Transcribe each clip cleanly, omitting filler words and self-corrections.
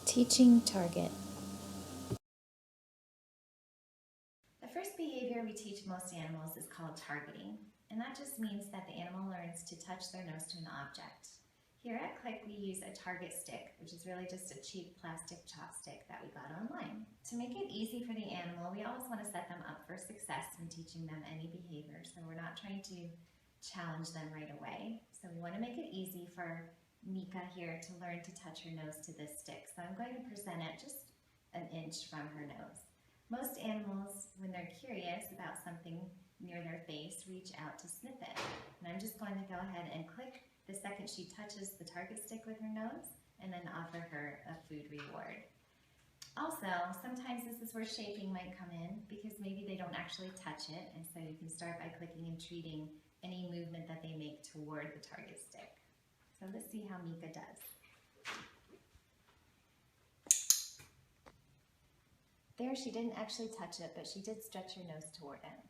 Teaching target. The first behavior we teach most animals is called targeting, and that just means that the animal learns to touch their nose to an object. Here at Click, we use a target stick, which is really just a cheap plastic chopstick that we got online. To make it easy for the animal, we always want to set them up for success when teaching them any behavior, so we're not trying to challenge them right away. So we want to make it easy for Mika here to learn to touch her nose to this stick. So I'm going to present it just an inch from her nose. Most animals, when they're curious about something near their face, reach out to sniff it. And I'm just going to go ahead and click the second she touches the target stick with her nose, and then offer her a food reward. Also, sometimes this is where shaping might come in, because maybe they don't actually touch it, and so you can start by clicking and treating any movement that they make toward the target stick. So let's see how Mika does. There, she didn't actually touch it, but she did stretch her nose toward it.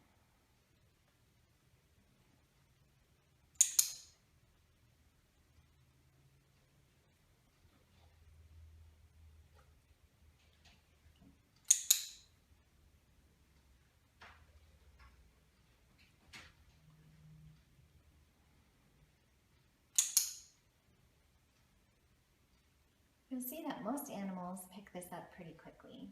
You'll see that most animals pick this up pretty quickly.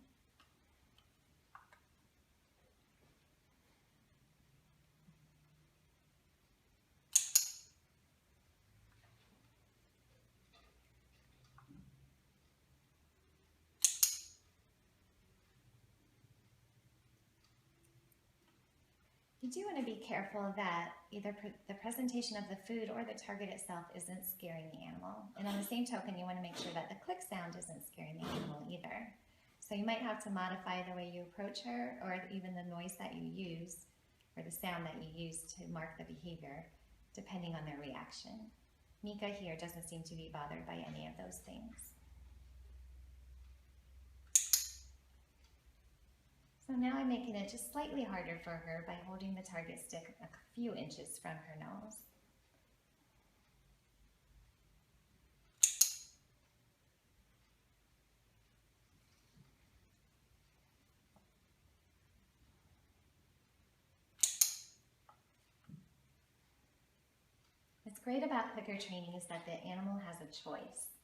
You do want to be careful that either the presentation of the food or the target itself isn't scaring the animal. And on the same token, you want to make sure that the click sound isn't scaring the animal either. So you might have to modify the way you approach her, or even the noise that you use, or the sound that you use to mark the behavior, depending on their reaction. Mika here doesn't seem to be bothered by any of those things. So now I'm making it just slightly harder for her by holding the target stick a few inches from her nose. What's great about clicker training is that the animal has a choice.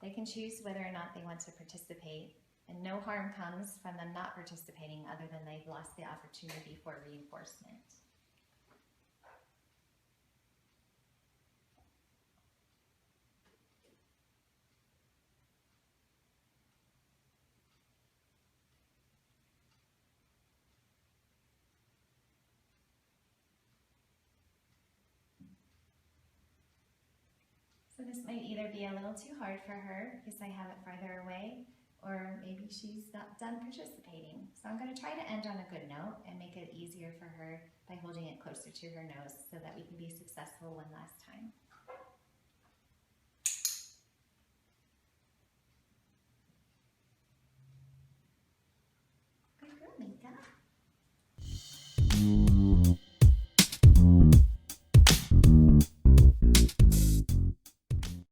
They can choose whether or not they want to participate, and no harm comes from them not participating other than they've lost the opportunity for reinforcement. So this might either be a little too hard for her because I have it farther away, or maybe she's not done participating. So I'm going to try to end on a good note and make it easier for her by holding it closer to her nose so that we can be successful one last time.